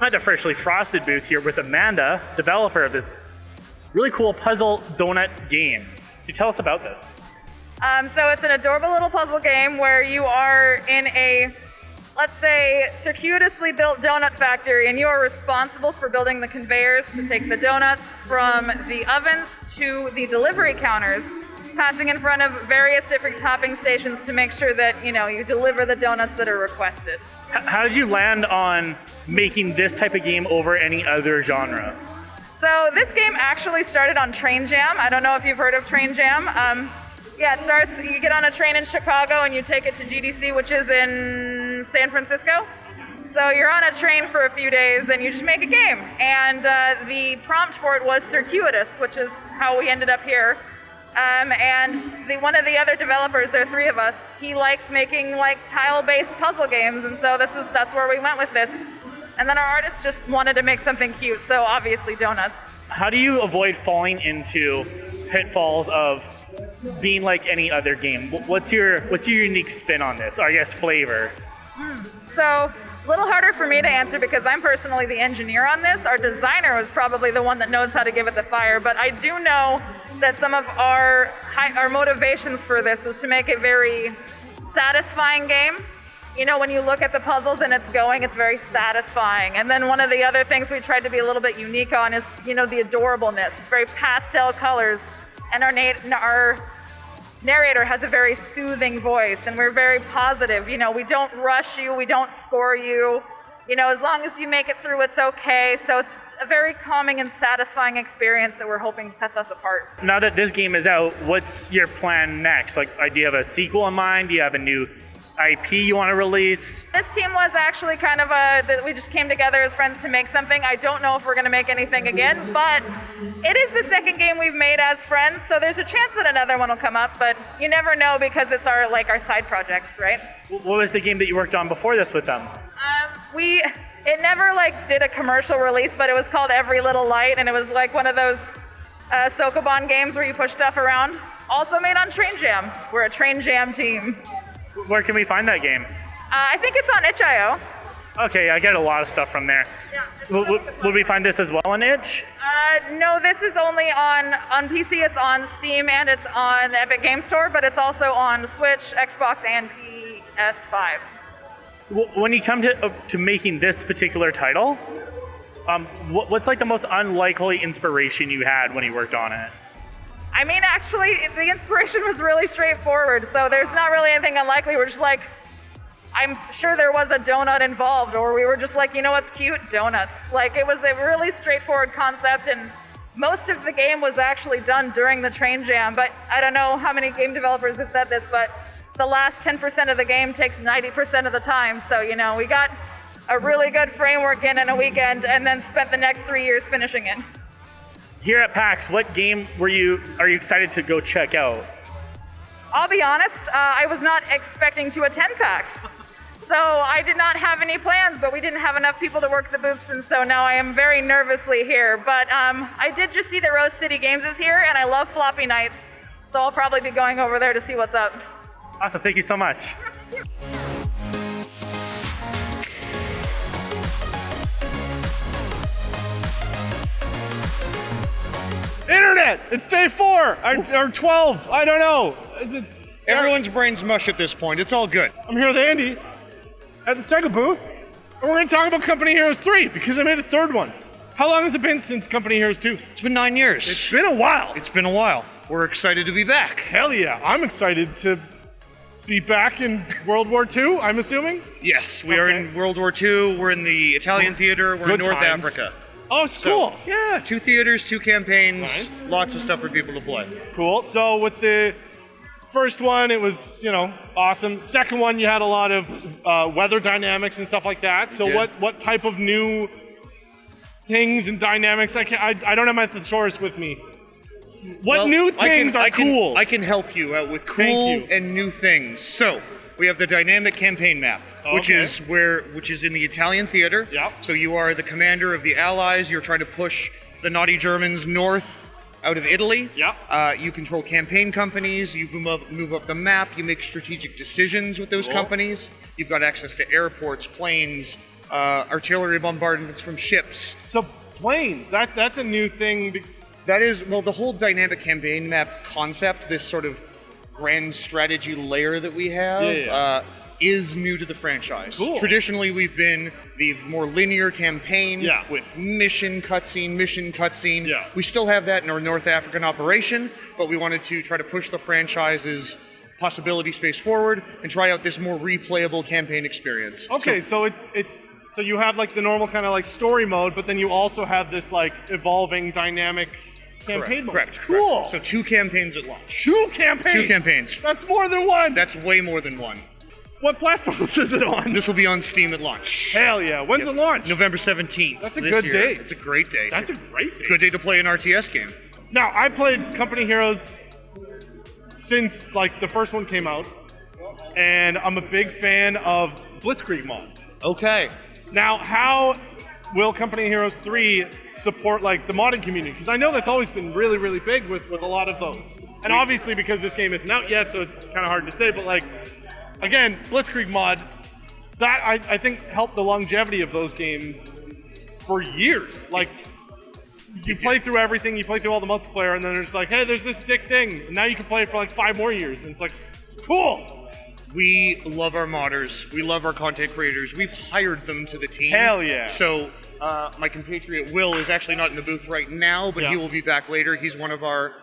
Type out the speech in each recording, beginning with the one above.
at the Freshly Frosted booth here with Amanda, developer of this really cool puzzle donut game. Can you tell us about this? So it's an adorable little puzzle game where you are in a, let's say, circuitously built donut factory, and you are responsible for building the conveyors to take the donuts from the ovens to the delivery counters, passing in front of various different topping stations to make sure that, you know, you deliver the donuts that are requested. How did you land on making this type of game over any other genre? So this game actually started on Train Jam. I don't know if you've heard of Train Jam. Yeah, it starts, you get on a train in Chicago and you take it to GDC, which is in San Francisco. So you're on a train for a few days and you just make a game. And the prompt for it was circuitous, which is how we ended up here. And one of the other developers, there are three of us, he likes making like tile-based puzzle games, and so that's where we went with this. And then our artists just wanted to make something cute, so obviously donuts. How do you avoid falling into pitfalls of being like any other game? What's your unique spin on this, or I guess flavor? So a little harder for me to answer because I'm personally the engineer on this. Our designer was probably the one that knows how to give it the fire, but I do know that some of our motivations for this was to make it very satisfying game. You know, when you look at the puzzles and it's very satisfying. And then one of the other things we tried to be a little bit unique on is, you know, the adorableness. It's very pastel colors, and our narrator has a very soothing voice, and we're very positive. You know, we don't rush you, we don't score you. You know, as long as you make it through, it's okay. So it's a very calming and satisfying experience that we're hoping sets us apart. Now that this game is out, what's your plan next? Like, do you have a sequel in mind? Do you have a new IP you want to release? This team was actually kind of we just came together as friends to make something. I don't know if we're going to make anything again, but it is the second game we've made as friends, so there's a chance that another one will come up, but you never know because it's our side projects, right? What was the game that you worked on before this with them? It never did a commercial release, but it was called Every Little Light, and it was like one of those Sokoban games where you push stuff around. Also made on Train Jam. We're a Train Jam team. Where can we find that game? I think it's on itch.io. Okay, I get a lot of stuff from there. Yeah. Would we find this as well on itch? No, this is only on PC. It's on Steam and it's on the Epic Game Store, but it's also on Switch, Xbox, and PS5. When you come to making this particular title, what's like the most unlikely inspiration you had when you worked on it? I mean, actually, the inspiration was really straightforward, so there's not really anything unlikely. We're just like, I'm sure there was a donut involved, or we were just like, you know what's cute? Donuts. Like, it was a really straightforward concept, and most of the game was actually done during the Train Jam, but I don't know how many game developers have said this, but the last 10% of the game takes 90% of the time, so, you know, we got a really good framework in a weekend, and then spent the next 3 years finishing it. Here at PAX, what game are you excited to go check out? I'll be honest, I was not expecting to attend PAX. So I did not have any plans, but we didn't have enough people to work the booths, and so now I am very nervously here. But I did just see that Rose City Games is here, and I love floppy nights, so I'll probably be going over there to see what's up. Awesome, thank you so much. Internet! It's day 4 or 12. I don't know. Everyone's brain's mush at this point. It's all good. I'm here with Andy at the second booth, and we're going to talk about Company Heroes 3 because I made a third one. How long has it been since Company Heroes 2? It's been 9 years. It's been a while. It's been a while. We're excited to be back. Hell yeah. I'm excited to be back in World War II, I'm assuming? Yes, we are in World War II. We're in the Italian theater. We're in North Africa. Oh, it's cool. Yeah, 2 theaters, 2 campaigns, Nice. Lots of stuff for people to play. Cool. So with the first one, it was, awesome. Second one, you had a lot of weather dynamics and stuff like that. So what type of new things and dynamics? I don't have my thesaurus with me. What new things are cool? I can help you out with cool and new things. So we have the dynamic campaign map, which is in the Italian theater. Yep. So you are the commander of the Allies. You're trying to push the naughty Germans north out of Italy. Yep. You control campaign companies. You move up the map. You make strategic decisions with those companies. You've got access to airports, planes, artillery bombardments from ships. So planes, that's a new thing. That is, well, the whole dynamic campaign map concept, this sort of grand strategy layer that we have, is new to the franchise. Cool. Traditionally, we've been the more linear campaign with mission cutscene. Yeah. We still have that in our North African operation, but we wanted to try to push the franchise's possibility space forward and try out this more replayable campaign experience. Okay, so so you have like the normal kind of like story mode, but then you also have this like evolving dynamic campaign mode. Correct. Cool. So 2 campaigns at launch. 2 campaigns. 2 campaigns. That's more than one. That's way more than one. What platforms is it on? This will be on Steam at launch. Hell yeah. When's it launch? November 17th. That's a this good year. day. It's a great day. That's a great day. Good day to play an RTS game. Now, I played Company Heroes since like the first one came out, and I'm a big fan of Blitzkrieg mods. Okay. Now, how will Company Heroes 3 support like the modding community? Because I know that's always been really, really big with a lot of those. And obviously because this game isn't out yet, so it's kind of hard to say, but like, again, Blitzkrieg mod, that I think helped the longevity of those games for years. Like, you play through everything, you play through all the multiplayer, and then there's like, hey, there's this sick thing, and now you can play it for like 5 more years, and it's like, cool! We love our modders. We love our content creators. We've hired them to the team. Hell yeah. So my compatriot Will is actually not in the booth right now, but he will be back later. He's one of our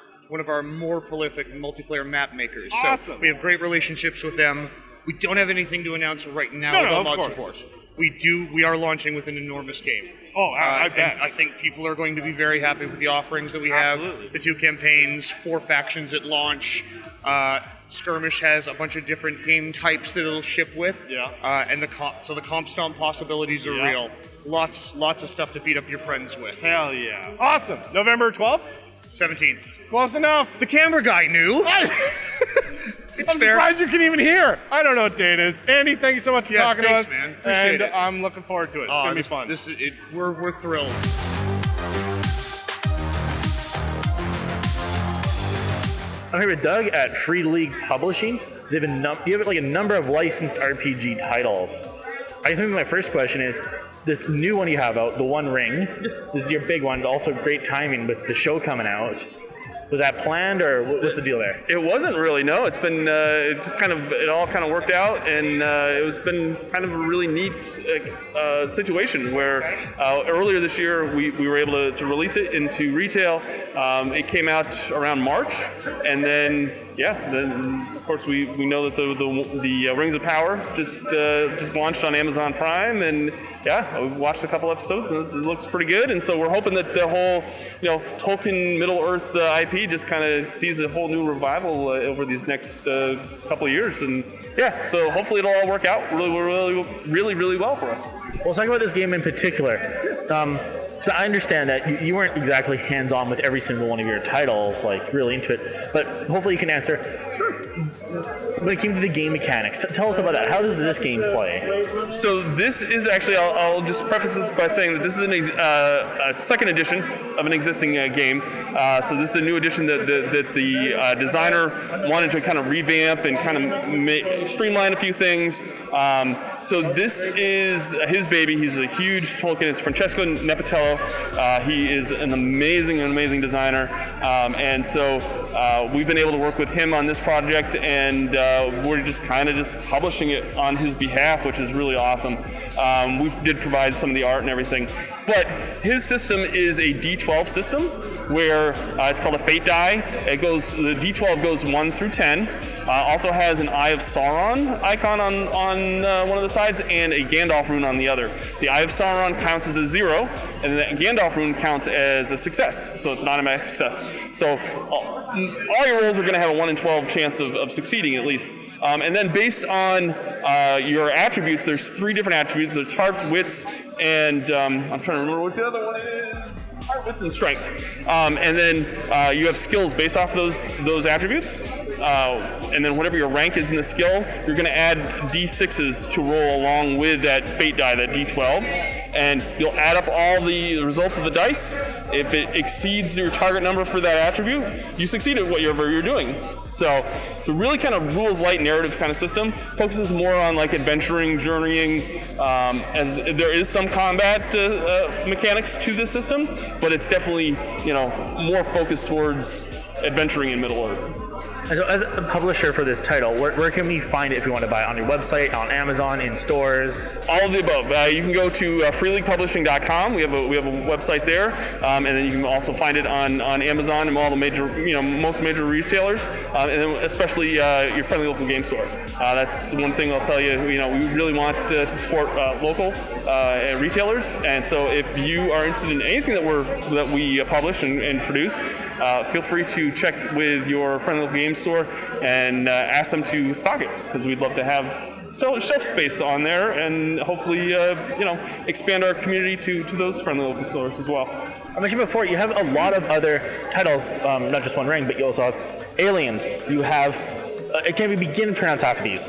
more prolific multiplayer map makers. Awesome. So we have great relationships with them. We don't have anything to announce right now about mod support. We are launching with an enormous game. Oh, I bet. And I think people are going to be very happy with the offerings that we have. Absolutely. The 2 campaigns, 4 factions at launch. Skirmish has a bunch of different game types that it'll ship with. Yeah. And the comp stomp possibilities are real. Lots of stuff to beat up your friends with. Hell yeah. Awesome. November 12th? 17th. Close enough. The camera guy knew. It's I'm fair. surprised you can even hear. I don't know what day it is. Andy, thank you so much for talking thanks, to us. man. Appreciate and it. I'm looking forward to it. It's going to be fun. We're thrilled. I'm here with Doug at Free League Publishing. They have you have like a number of licensed RPG titles. I guess maybe my first question is, this new one you have out, The One Ring, this is your big one, but also great timing with the show coming out. Was that planned, or what's the deal there? It wasn't really, no. It's been it all kind of worked out, and it's been kind of a really neat situation where earlier this year we were able to release it into retail. It came out around March, and then of course we know that the Rings of Power just launched on Amazon Prime, and we watched a couple episodes, and it looks pretty good. And so we're hoping that the whole Tolkien Middle Earth IP just kind of sees a whole new revival over these next couple of years, and so hopefully it'll all work out really well for us. Well, let's talk about this game in particular. So I understand that you weren't exactly hands-on with every single one of your titles, like really into it, but hopefully you can answer. Sure. When it came to the game mechanics, tell us about that. How does this game play? So this is actually, I'll just preface this by saying that this is a second edition of an existing game. So this is a new edition that the designer wanted to kind of revamp and kind of streamline a few things. So this is his baby. He's a huge Tolkien. It's Francesco Nepatello. He is an amazing designer. And so we've been able to work with him on this project, and we're just publishing it on his behalf, which is really awesome. We did provide some of the art and everything, but his system is a D12 system where it's called a Fate die. The D12 goes 1 through 10. Also has an Eye of Sauron icon on one of the sides and a Gandalf rune on the other. The Eye of Sauron counts as a 0, and the Gandalf rune counts as a success, so it's an automatic success. So all your rolls are going to have a 1 in 12 chance of succeeding at least. And then based on your attributes, there's 3 different attributes. There's heart, wits, and I'm trying to remember what the other one is. Heart, wits, and strength. And then you have skills based off those attributes. And then whatever your rank is in the skill, you're going to add D6s to roll along with that Fate die, that D12. And you'll add up all the results of the dice, If it exceeds your target number for that attribute, you succeed at whatever you're doing. So it's a really kind of rules light narrative kind of system. Focuses more on like adventuring, journeying, as there is some combat mechanics to this system, but it's definitely, more focused towards adventuring in Middle-earth. And so as a publisher for this title, where can we find it if we want to buy it? On your website, on Amazon, in stores? All of the above. You can go to freeleaguepublishing.com. We have a website there, and then you can also find it on Amazon and all the major, most major retailers, and then especially your friendly local game store. That's one thing I'll tell you. We really want to support local retailers, and so if you are interested in anything that we publish and produce, feel free to check with your friendly local game store and ask them to stock it, because we'd love to have shelf space on there and hopefully expand our community to those friendly local stores as well. I mentioned before, you have a lot of other titles, not just One Ring, but you also have Aliens. You have I can't even begin to pronounce half of these.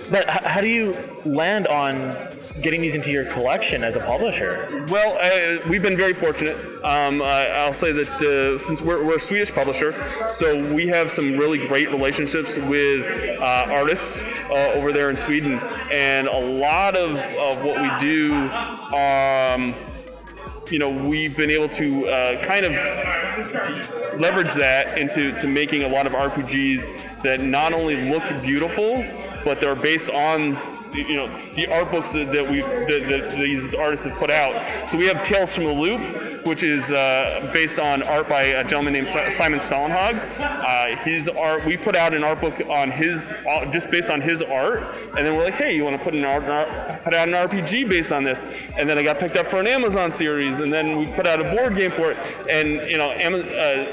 But how do you land on getting these into your collection as a publisher? Well, we've been very fortunate. I'll say that since we're a Swedish publisher, so we have some really great relationships with artists over there in Sweden, and a lot of what we do, we've been able to kind of leverage that into making a lot of RPGs that not only look beautiful, but they're based on the art books that these artists have put out. So we have Tales from the Loop, which is based on art by a gentleman named Simon Stollenhag. His art, we put out an art book on just based on his art, and then we're like, hey, you want to put out an RPG based on this? And then it got picked up for an Amazon series, and then we put out a board game for it. And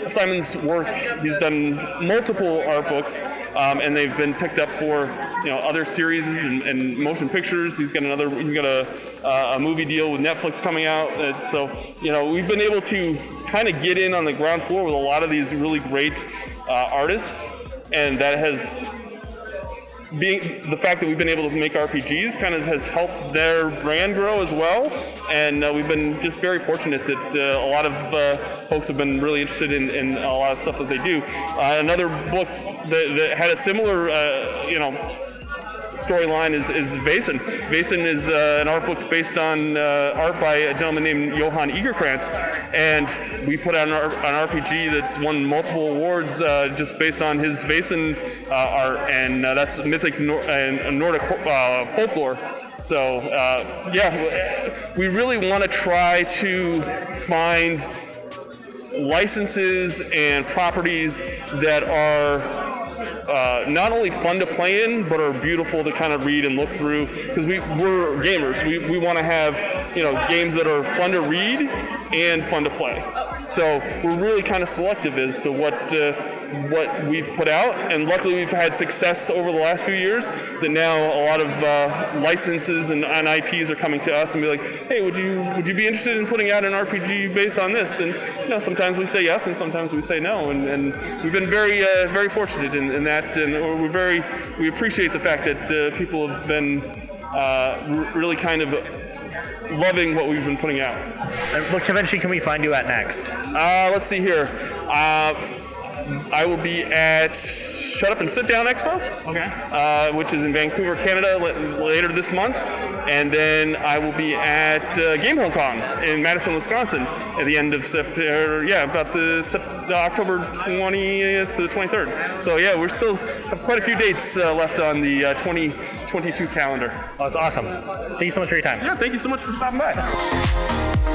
Simon's work, he's done multiple art books, and they've been picked up for other series and motion pictures. He's got a movie deal with Netflix coming out. So we've been able to kind of get in on the ground floor with a lot of these really great artists, and that has being the fact that we've been able to make RPGs kind of has helped their brand grow as well. And we've been just very fortunate that a lot of folks have been really interested in a lot of stuff that they do. Another book that had a similar storyline is Vaesen. Vaesen is an art book based on art by a gentleman named Johan Egerkrantz, and we put out an RPG that's won multiple awards just based on his Vaesen art, and that's mythic and Nordic folklore. So we really want to try to find licenses and properties that are not only fun to play in, but are beautiful to kind of read and look through, because we're gamers. We want to have games that are fun to read and fun to play. So we're really kind of selective as to what we've put out, and luckily we've had success over the last few years that now a lot of licenses and IPs are coming to us and be like, hey, would you be interested in putting out an RPG based on this? And sometimes we say yes and sometimes we say no, and we've been very very fortunate in that, and we appreciate the fact that people have been really kind of loving what we've been putting out. What convention can we find you at next? Let's see here. I will be at Shut Up and Sit Down Expo, which is in Vancouver, Canada, later this month. And then I will be at Game Hong Kong in Madison, Wisconsin at the end of September, about the October 20th to the 23rd. So we still have quite a few dates left on the 2022 calendar. Oh, that's awesome. Thank you so much for your time. Yeah, thank you so much for stopping by.